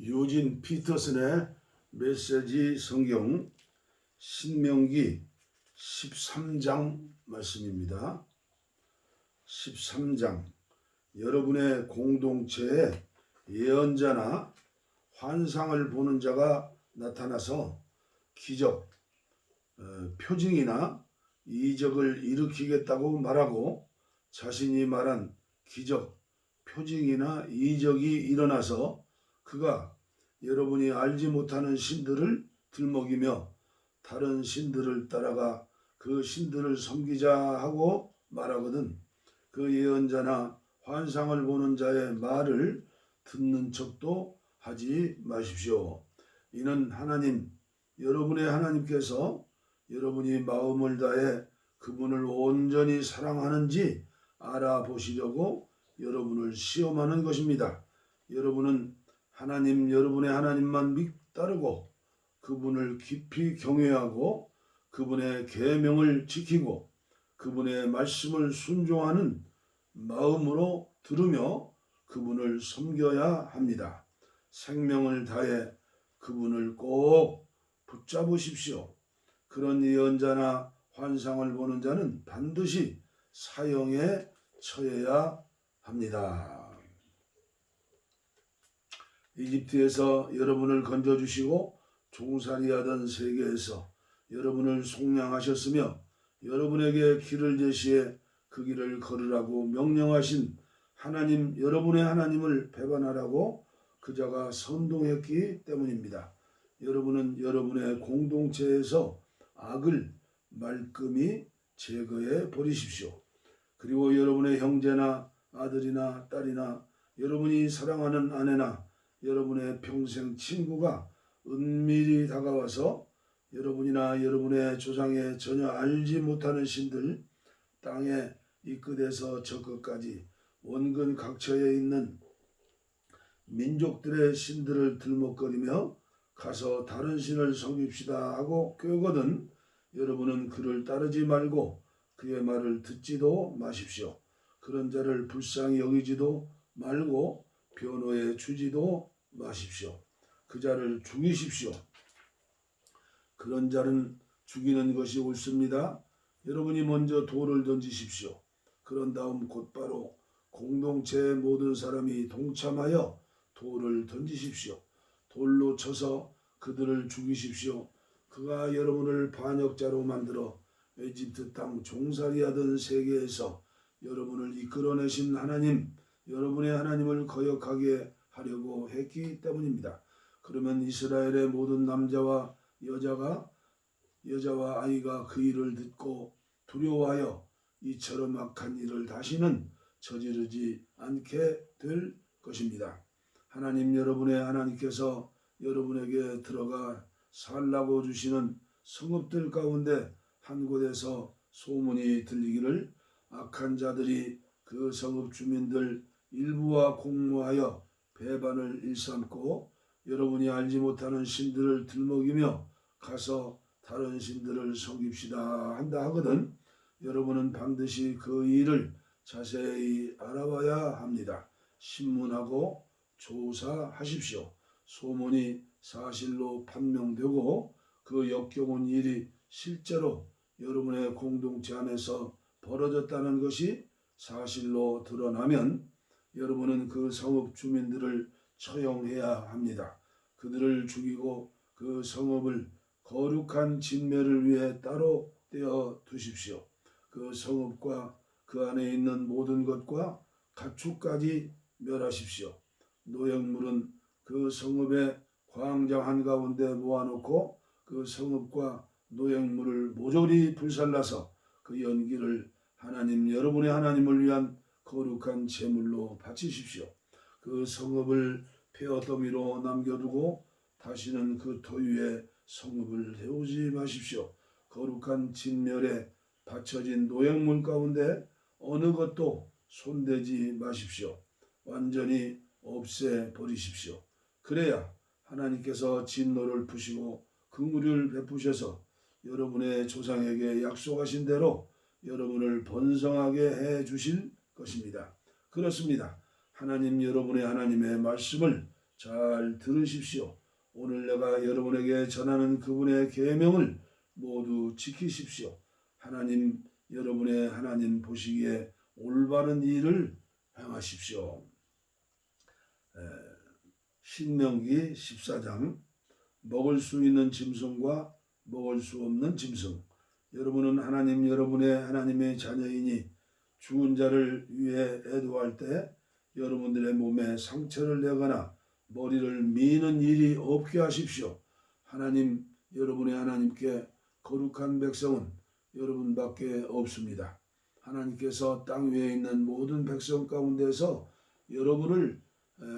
유진 피터슨의 메시지 성경 신명기 13장 말씀입니다. 13장 여러분의 공동체에 예언자나 환상을 보는 자가 나타나서 기적, 표징이나 이적을 일으키겠다고 말하고 자신이 말한 기적, 표징이나 이적이 일어나서 그가 여러분이 알지 못하는 신들을 들먹이며 다른 신들을 따라가 그 신들을 섬기자 하고 말하거든 그 예언자나 환상을 보는 자의 말을 듣는 척도 하지 마십시오. 이는 하나님, 여러분의 하나님께서 여러분이 마음을 다해 그분을 온전히 사랑하는지 알아보시려고 여러분을 시험하는 것입니다. 여러분은 여러분의 하나님만 따르고 그분을 깊이 경외하고 그분의 계명을 지키고 그분의 말씀을 순종하는 마음으로 들으며 그분을 섬겨야 합니다. 생명을 다해 그분을 꼭 붙잡으십시오. 그런 예언자나 환상을 보는 자는 반드시 사형에 처해야 합니다. 이집트에서 여러분을 건져주시고 종살이하던 세계에서 여러분을 속량하셨으며 여러분에게 길을 제시해 그 길을 걸으라고 명령하신 하나님, 여러분의 하나님을 배반하라고 그자가 선동했기 때문입니다. 여러분은 여러분의 공동체에서 악을 말끔히 제거해 버리십시오. 그리고 여러분의 형제나 아들이나 딸이나 여러분이 사랑하는 아내나 여러분의 평생 친구가 은밀히 다가와서 여러분이나 여러분의 조상의 전혀 알지 못하는 신들, 땅에 이 끝에서 저 끝까지 원근 각처에 있는 민족들의 신들을 들먹거리며 가서 다른 신을 섬깁시다 하고 꾀거든 여러분은 그를 따르지 말고 그의 말을 듣지도 마십시오. 그런 자를 불쌍히 여기지도 말고 변호해 주지도 마십시오. 그 자를 죽이십시오. 그런 자는 죽이는 것이 옳습니다. 여러분이 먼저 돌을 던지십시오. 그런 다음 곧바로 공동체의 모든 사람이 동참하여 돌을 던지십시오. 돌로 쳐서 그들을 죽이십시오. 그가 여러분을 반역자로 만들어 에집트 땅 종살이하던 세계에서 여러분을 이끌어내신 하나님, 여러분의 하나님을 거역하게 하려고 했기 때문입니다. 그러면 이스라엘의 모든 남자와 여자와 아이가 그 일을 듣고 두려워하여 이처럼 악한 일을 다시는 저지르지 않게 될 것입니다. 하나님, 여러분의 하나님께서 여러분에게 들어가 살라고 주시는 성읍들 가운데 한 곳에서 소문이 들리기를 악한 자들이 그 성읍 주민들 일부와 공모하여 배반을 일삼고 여러분이 알지 못하는 신들을 들먹이며 가서 다른 신들을 섬깁시다 한다 하거든 여러분은 반드시 그 일을 자세히 알아봐야 합니다. 신문하고 조사하십시오. 소문이 사실로 판명되고 그 역겨운 일이 실제로 여러분의 공동체 안에서 벌어졌다는 것이 사실로 드러나면 여러분은 그 성읍 주민들을 처형해야 합니다. 그들을 죽이고 그 성읍을 거룩한 진멸을 위해 따로 떼어 두십시오. 그 성읍과 그 안에 있는 모든 것과 가축까지 멸하십시오. 노획물은 그 성읍의 광장 한가운데 모아놓고 그 성읍과 노획물을 모조리 불살라서 그 연기를 하나님, 여러분의 하나님을 위한 거룩한 제물로 바치십시오. 그 성읍을 폐허더미로 남겨두고 다시는 그 터 위에 성읍을 세우지 마십시오. 거룩한 진멸에 바쳐진 노획물 가운데 어느 것도 손대지 마십시오. 완전히 없애버리십시오. 그래야 하나님께서 진노를 푸시고 긍휼을 베푸셔서 여러분의 조상에게 약속하신 대로 여러분을 번성하게 해 주실 것입니다. 그렇습니다. 하나님, 여러분의 하나님의 말씀을 잘 들으십시오. 오늘 내가 여러분에게 전하는 그분의 계명을 모두 지키십시오. 하나님, 여러분의 하나님 보시기에 올바른 일을 행하십시오. 신명기 14장 먹을 수 있는 짐승과 먹을 수 없는 짐승. 여러분은 하나님, 여러분의 하나님의 자녀이니 죽은 자를 위해 애도할 때 여러분들의 몸에 상처를 내거나 머리를 미는 일이 없게 하십시오. 하나님, 여러분의 하나님께 거룩한 백성은 여러분밖에 없습니다. 하나님께서 땅 위에 있는 모든 백성 가운데서 여러분을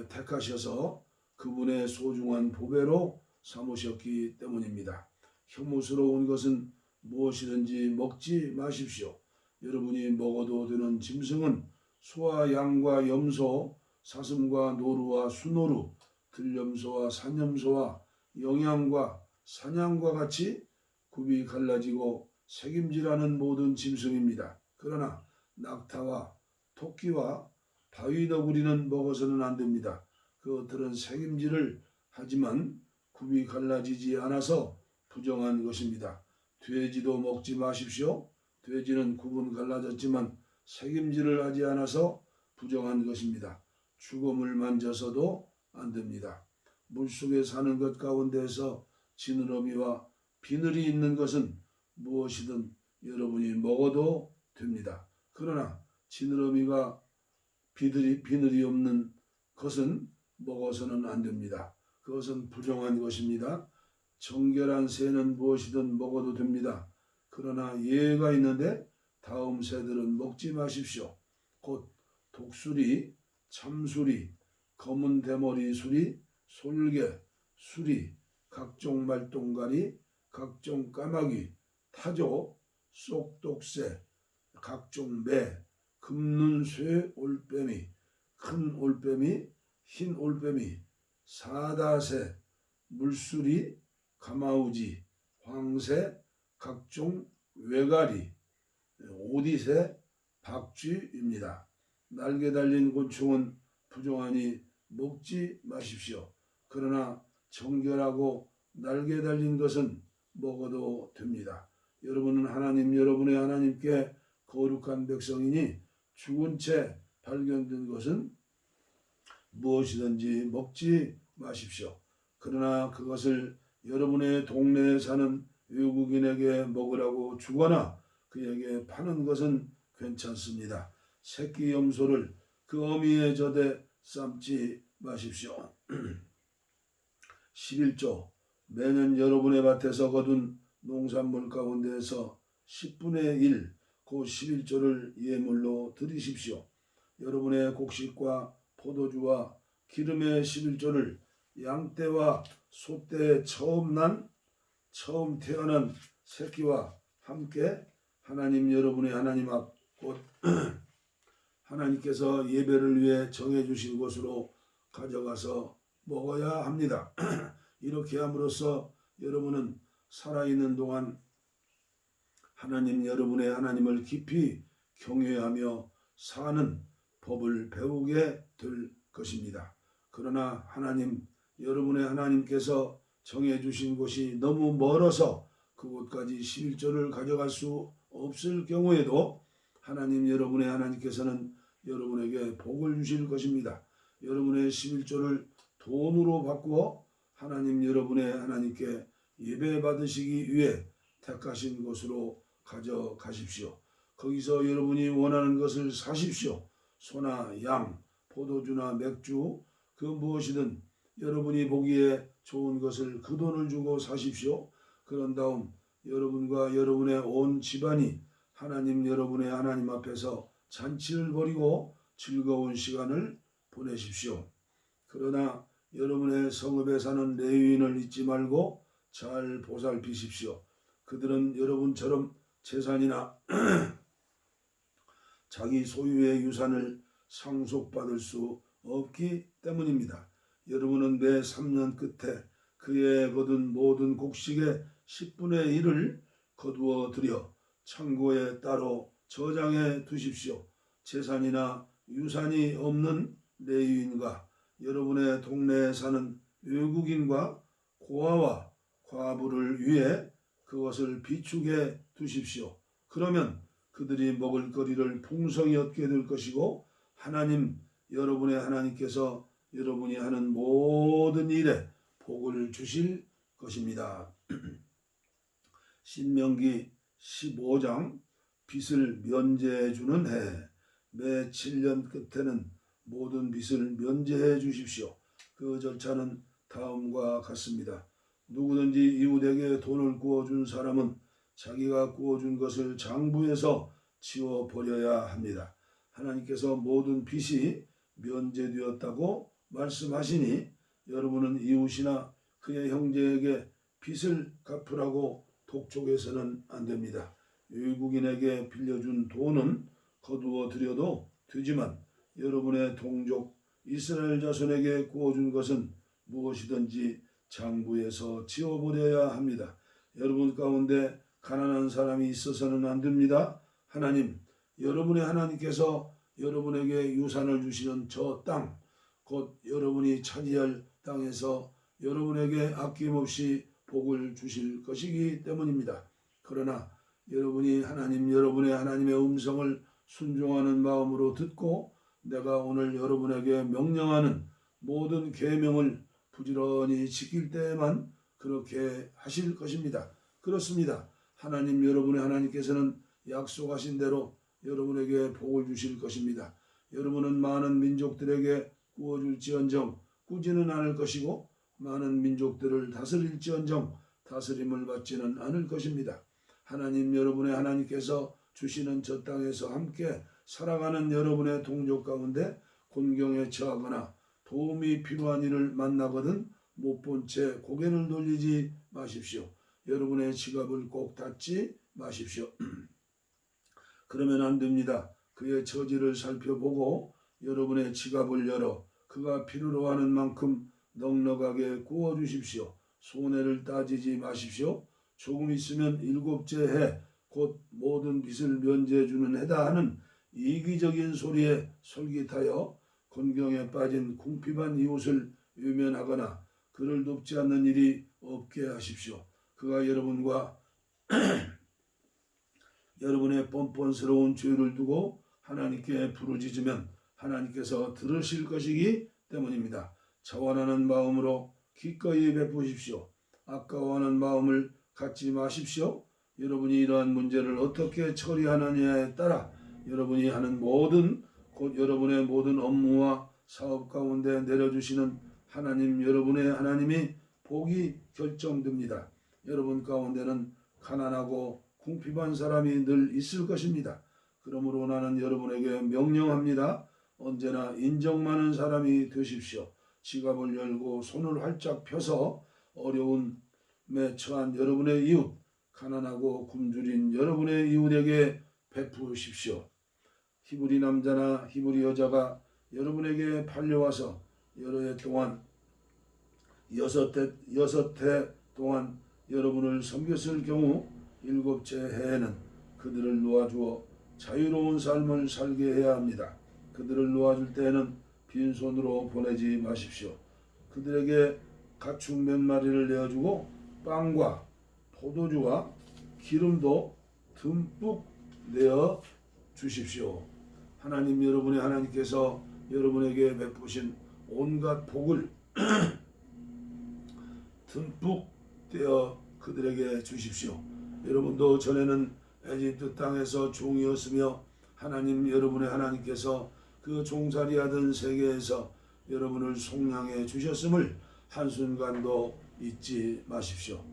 택하셔서 그분의 소중한 보배로 삼으셨기 때문입니다. 혐오스러운 것은 무엇이든지 먹지 마십시오. 여러분이 먹어도 되는 짐승은 소와 양과 염소, 사슴과 노루와 수노루, 들염소와 산염소와 영양과 사냥과 같이 굽이 갈라지고 색임질하는 모든 짐승입니다. 그러나 낙타와 토끼와 바위너구리는 먹어서는 안 됩니다. 그것들은 색임질을 하지만 굽이 갈라지지 않아서 부정한 것입니다. 돼지도 먹지 마십시오. 돼지는 굽은 갈라졌지만 색임질을 하지 않아서 부정한 것입니다. 죽음을 만져서도 안 됩니다. 물속에 사는 것 가운데서 지느러미와 비늘이 있는 것은 무엇이든 여러분이 먹어도 됩니다. 그러나 지느러미가 비늘이 없는 것은 먹어서는 안 됩니다. 그것은 부정한 것입니다. 정결한 새는 무엇이든 먹어도 됩니다. 그러나 예가 있는데 다음 새들은 먹지 마십시오. 곧 독수리, 참수리, 검은 대머리 수리, 솔개, 수리, 각종 말똥가리, 각종 까마귀, 타조, 쏙독새, 각종 매, 금눈쇠 올빼미, 큰 올빼미, 흰 올빼미, 사다새, 물수리, 가마우지, 황새, 각종 외가리, 오디새, 박쥐입니다. 날개 달린 곤충은 부정하니 먹지 마십시오. 그러나 정결하고 날개 달린 것은 먹어도 됩니다. 여러분은 하나님, 여러분의 하나님께 거룩한 백성이니 죽은 채 발견된 것은 무엇이든지 먹지 마십시오. 그러나 그것을 여러분의 동네에 사는 외국인에게 먹으라고 주거나 그에게 파는 것은 괜찮습니다. 새끼 염소를 그 어미의 젖에 삶지 마십시오. 11조 매년 여러분의 밭에서 거둔 농산물 가운데에서 10분의 1, 그 11조를 예물로 드리십시오. 여러분의 곡식과 포도주와 기름의 11조를 양떼와 소떼에 처음 태어난 새끼와 함께 하나님, 여러분의 하나님 앞 곧 하나님께서 예배를 위해 정해주신 곳으로 가져가서 먹어야 합니다. 이렇게 함으로써 여러분은 살아있는 동안 하나님, 여러분의 하나님을 깊이 경외하며 사는 법을 배우게 될 것입니다. 그러나 하나님, 여러분의 하나님께서 정해주신 곳이 너무 멀어서 그곳까지 11조를 가져갈 수 없을 경우에도 하나님, 여러분의 하나님께서는 여러분에게 복을 주실 것입니다. 여러분의 11조를 돈으로 바꾸어 하나님, 여러분의 하나님께 예배 받으시기 위해 택하신 곳으로 가져가십시오. 거기서 여러분이 원하는 것을 사십시오. 소나 양, 포도주나 맥주, 그 무엇이든 여러분이 보기에 좋은 것을 그 돈을 주고 사십시오. 그런 다음 여러분과 여러분의 온 집안이 하나님, 여러분의 하나님 앞에서 잔치를 벌이고 즐거운 시간을 보내십시오. 그러나 여러분의 성읍에 사는 레위인을 잊지 말고 잘 보살피십시오. 그들은 여러분처럼 재산이나 자기 소유의 유산을 상속받을 수 없기 때문입니다. 여러분은 매 3년 끝에 그의 거둔 모든 곡식의 10분의 1을 거두어 들여 창고에 따로 저장해 두십시오. 재산이나 유산이 없는 레위인과 여러분의 동네에 사는 외국인과 고아와 과부를 위해 그것을 비축해 두십시오. 그러면 그들이 먹을 거리를 풍성히 얻게 될 것이고 여러분의 하나님께서 여러분이 하는 모든 일에 복을 주실 것입니다. 신명기 15장 빚을 면제해 주는 해. 매 7년 끝에는 모든 빚을 면제해 주십시오. 그 절차는 다음과 같습니다. 누구든지 이웃에게 돈을 구워준 사람은 자기가 구워준 것을 장부에서 지워버려야 합니다. 하나님께서 모든 빚이 면제되었다고 말씀하시니 여러분은 이웃이나 그의 형제에게 빚을 갚으라고 독촉해서는 안 됩니다. 외국인에게 빌려준 돈은 거두어 드려도 되지만 여러분의 동족 이스라엘 자손에게 구워준 것은 무엇이든지 장부에서 지워버려야 합니다. 여러분 가운데 가난한 사람이 있어서는 안 됩니다. 여러분의 하나님께서 여러분에게 유산을 주시는 저 땅, 곧 여러분이 차지할 땅에서 여러분에게 아낌없이 복을 주실 것이기 때문입니다. 그러나 여러분이 여러분의 하나님의 음성을 순종하는 마음으로 듣고 내가 오늘 여러분에게 명령하는 모든 계명을 부지런히 지킬 때에만 그렇게 하실 것입니다. 그렇습니다. 여러분의 하나님께서는 약속하신 대로 여러분에게 복을 주실 것입니다. 여러분은 많은 민족들에게 구워줄지언정 꾸지는 않을 것이고 많은 민족들을 다스릴지언정 다스림을 받지는 않을 것입니다. 여러분의 하나님께서 주시는 저 땅에서 함께 살아가는 여러분의 동족 가운데 곤경에 처하거나 도움이 필요한 일을 만나거든 못 본 채 고개를 돌리지 마십시오. 여러분의 지갑을 꼭 닫지 마십시오. 그러면 안 됩니다. 그의 처지를 살펴보고 여러분의 지갑을 열어 그가 필요로 하는 만큼 넉넉하게 구워주십시오. 손해를 따지지 마십시오. 조금 있으면 7째 해 곧 모든 빚을 면제해 주는 해다 하는 이기적인 소리에 솔깃하여 곤경에 빠진 궁핍한 이웃을 외면하거나 그를 돕지 않는 일이 없게 하십시오. 그가 여러분과 여러분의 뻔뻔스러운 죄를 두고 하나님께 부르짖으면 하나님께서 들으실 것이기 때문입니다. 자원하는 마음으로 기꺼이 베푸십시오. 아까워하는 마음을 갖지 마십시오. 여러분이 이러한 문제를 어떻게 처리하느냐에 따라 여러분이 하는 곧 여러분의 모든 업무와 사업 가운데 내려주시는 여러분의 하나님이 복이 결정됩니다. 여러분 가운데는 가난하고 궁핍한 사람이 늘 있을 것입니다. 그러므로 나는 여러분에게 명령합니다. 언제나 인정 많은 사람이 되십시오. 지갑을 열고 손을 활짝 펴서 어려움에 처한 여러분의 이웃, 가난하고 굶주린 여러분의 이웃에게 베푸십시오. 히브리 남자나 히브리 여자가 여러분에게 팔려와서 여섯 해 동안 여러분을 섬겼을 경우 7째 해에는 그들을 놓아주어 자유로운 삶을 살게 해야 합니다. 그들을 놓아줄 때에는 빈손으로 보내지 마십시오. 그들에게 가축 몇 마리를 내어주고 빵과 포도주와 기름도 듬뿍 내어 주십시오. 여러분의 하나님께서 여러분에게 베푸신 온갖 복을 듬뿍 떼어 그들에게 주십시오. 여러분도 전에는 에집트 땅에서 종이었으며 여러분의 하나님께서 그 종살이하던 세계에서 여러분을 속량해 주셨음을 한순간도 잊지 마십시오.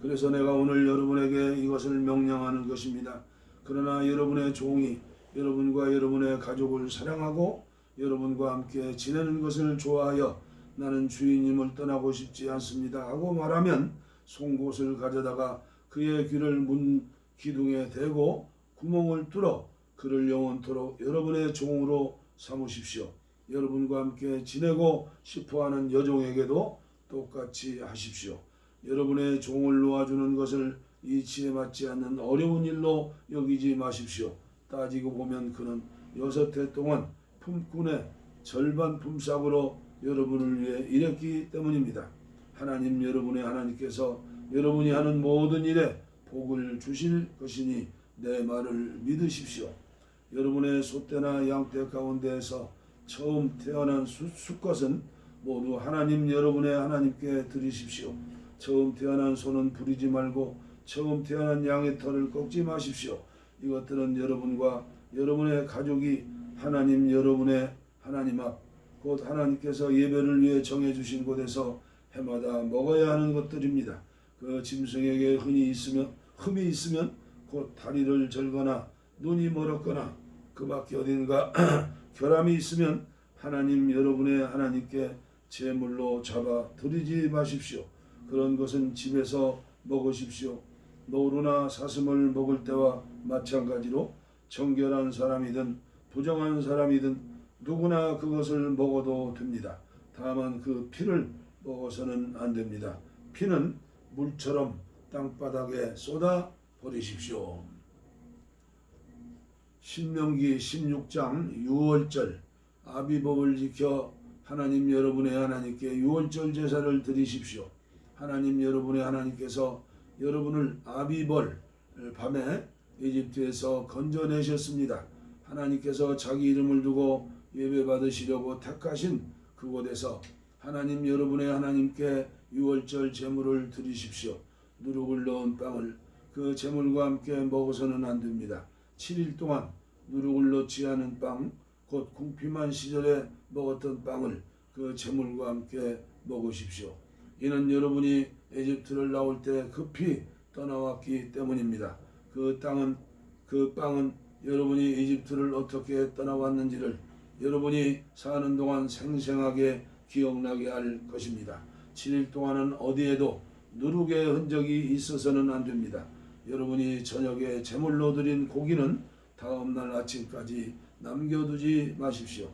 그래서 내가 오늘 여러분에게 이것을 명령하는 것입니다. 그러나 여러분의 종이 여러분과 여러분의 가족을 사랑하고 여러분과 함께 지내는 것을 좋아하여 나는 주인님을 떠나고 싶지 않습니다 하고 말하면 송곳을 가져다가 그의 귀를 문 기둥에 대고 구멍을 뚫어 그를 영원토록 여러분의 종으로 삼으십시오. 여러분과 함께 지내고 싶어하는 여종에게도 똑같이 하십시오. 여러분의 종을 놓아주는 것을 이치에 맞지 않는 어려운 일로 여기지 마십시오. 따지고 보면 그는 6해 동안 품꾼의 절반 품삯으로 여러분을 위해 일했기 때문입니다. 하나님 여러분의 하나님께서 여러분이 하는 모든 일에 복을 주실 것이니 내 말을 믿으십시오. 여러분의 소떼나 양떼 가운데에서 처음 태어난 수컷은 모두 하나님 여러분의 하나님께 드리십시오. 처음 태어난 소는 부리지 말고 처음 태어난 양의 털을 꺾지 마십시오. 이것들은 여러분과 여러분의 가족이 하나님 여러분의 하나님 앞 곧 하나님께서 예배를 위해 정해주신 곳에서 해마다 먹어야 하는 것들입니다. 그 짐승에게 흠이 있으면 곧 다리를 절거나 눈이 멀었거나 그 밖에 어딘가 결함이 있으면 하나님 여러분의 하나님께 제물로 잡아 드리지 마십시오. 그런 것은 집에서 먹으십시오. 노루나 사슴을 먹을 때와 마찬가지로 정결한 사람이든 부정한 사람이든 누구나 그것을 먹어도 됩니다. 다만 그 피를 먹어서는 안 됩니다. 피는 물처럼 땅바닥에 쏟아 버리십시오. 신명기 16장 유월절 아비법을 지켜 하나님 여러분의 하나님께 유월절 제사를 드리십시오. 하나님 여러분의 하나님께서 여러분을 아비벌 밤에 이집트에서 건져내셨습니다. 하나님께서 자기 이름을 두고 예배 받으시려고 택하신 그곳에서 하나님 여러분의 하나님께 유월절 제물을 드리십시오. 누룩을 넣은 빵을 그 제물과 함께 먹어서는 안 됩니다. 7일 동안 누룩을 넣지 않은 빵, 곧 궁핍한 시절에 먹었던 빵을 그 제물과 함께 먹으십시오. 이는 여러분이 에집트를 나올 때 급히 떠나왔기 때문입니다. 그 빵은 여러분이 에집트를 어떻게 떠나왔는지를 여러분이 사는 동안 생생하게 기억나게 할 것입니다. 7일 동안은 어디에도 누룩의 흔적이 있어서는 안 됩니다. 여러분이 저녁에 제물로 드린 고기는 다음날 아침까지 남겨두지 마십시오.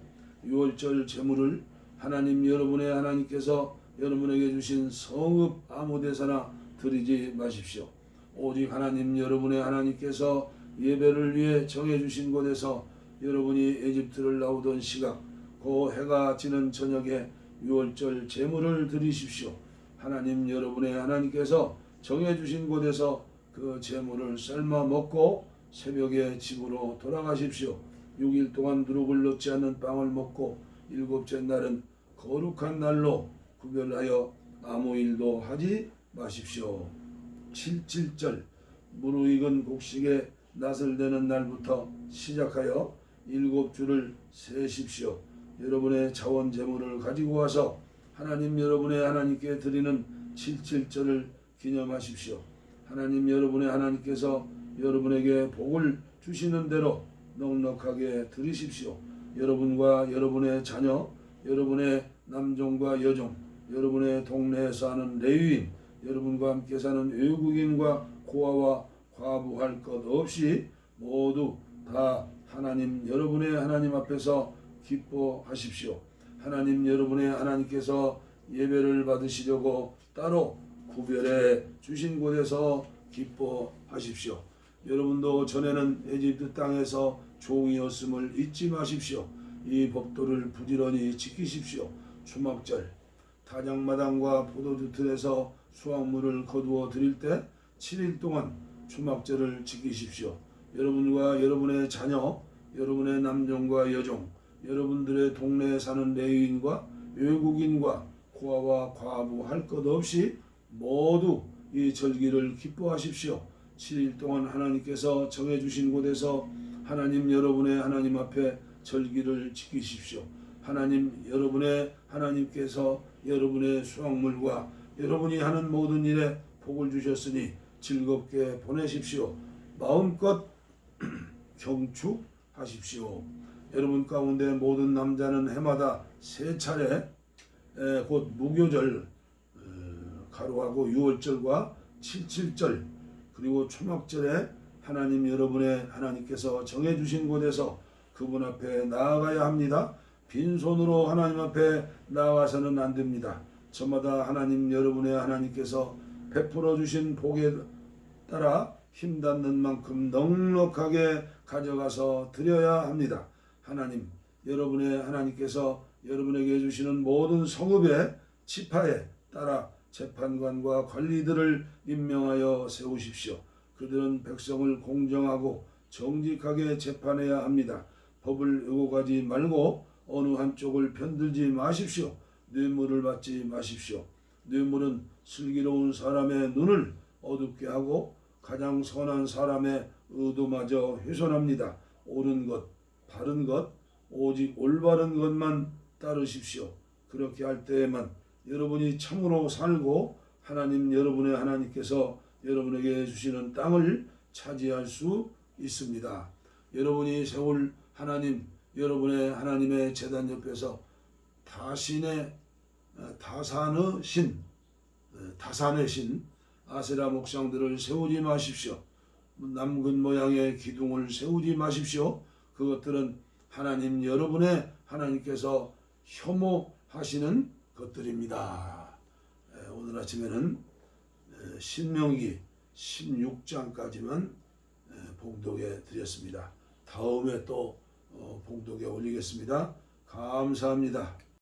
유월절 제물을 하나님 여러분의 하나님께서 여러분에게 주신 성읍 아무 데서나 드리지 마십시오. 오직 하나님 여러분의 하나님께서 예배를 위해 정해주신 곳에서 여러분이 에집트를 나오던 시각 그 해가 지는 저녁에 유월절 제물을 드리십시오. 하나님 여러분의 하나님께서 정해주신 곳에서 그 제물을 삶아 먹고 새벽에 집으로 돌아가십시오. 6일 동안 누룩을 넣지 않는 빵을 먹고 일곱째 날은 거룩한 날로 구별하여 아무 일도 하지 마십시오. 7.7절 무르익은 곡식에 낫을 내는 날부터 시작하여 7주를 세십시오. 여러분의 자원 제물을 가지고 와서 하나님 여러분의 하나님께 드리는 7.7절을 기념하십시오. 하나님 여러분의 하나님께서 여러분에게 복을 주시는 대로 넉넉하게 드리십시오. 여러분과 여러분의 자녀, 여러분의 남종과 여종, 여러분의 동네에 사는 레위인, 여러분과 함께 사는 외국인과 고아와 과부할 것 없이 모두 다 하나님 여러분의 하나님 앞에서 기뻐하십시오. 하나님 여러분의 하나님께서 예배를 받으시려고 따로 구별해 주신 곳에서 기뻐하십시오. 여러분도 전에는 에집트 땅에서 종이었음을 잊지 마십시오. 이 법도를 부지런히 지키십시오. 추막절 타작마당과 포도주 틀에서 수확물을 거두어 드릴 때 7일 동안 추막절을 지키십시오. 여러분과 여러분의 자녀, 여러분의 남종과 여종, 여러분들의 동네에 사는 레위인과 외국인과 고아와 과부 할 것 없이 모두 이 절기를 기뻐하십시오. 7일 동안 하나님께서 정해주신 곳에서 하나님 여러분의 하나님 앞에 절기를 지키십시오. 하나님 여러분의 하나님께서 여러분의 수확물과 여러분이 하는 모든 일에 복을 주셨으니 즐겁게 보내십시오. 마음껏 경축하십시오. 여러분 가운데 모든 남자는 해마다 3차례 곧 무교절 가로하고 유월절과 7.7절 그리고 초막절에 하나님 여러분의 하나님께서 정해주신 곳에서 그분 앞에 나아가야 합니다. 빈손으로 하나님 앞에 나아가서는 안 됩니다. 저마다 하나님 여러분의 하나님께서 베풀어 주신 복에 따라 힘닿는 만큼 넉넉하게 가져가서 드려야 합니다. 하나님 여러분의 하나님께서 여러분에게 주시는 모든 성읍의 지파에 따라 재판관과 관리들을 임명하여 세우십시오. 그들은 백성을 공정하고 정직하게 재판해야 합니다. 법을 왜곡하지 말고 어느 한쪽을 편들지 마십시오. 뇌물을 받지 마십시오. 뇌물은 슬기로운 사람의 눈을 어둡게 하고 가장 선한 사람의 의도마저 훼손합니다. 옳은 것, 바른 것, 오직 올바른 것만 따르십시오. 그렇게 할 때에만 여러분이 참으로 살고 하나님 여러분의 하나님께서 여러분에게 주시는 땅을 차지할 수 있습니다. 여러분이 세울 하나님, 여러분의 하나님의 제단 옆에서 다산의 신 아세라 목상들을 세우지 마십시오. 남근 모양의 기둥을 세우지 마십시오. 그것들은 하나님 여러분의 하나님께서 혐오하시는 것들입니다. 오늘 아침에는 신명기 16장까지만 봉독해 드렸습니다. 다음에 또 봉독해 올리겠습니다. 감사합니다.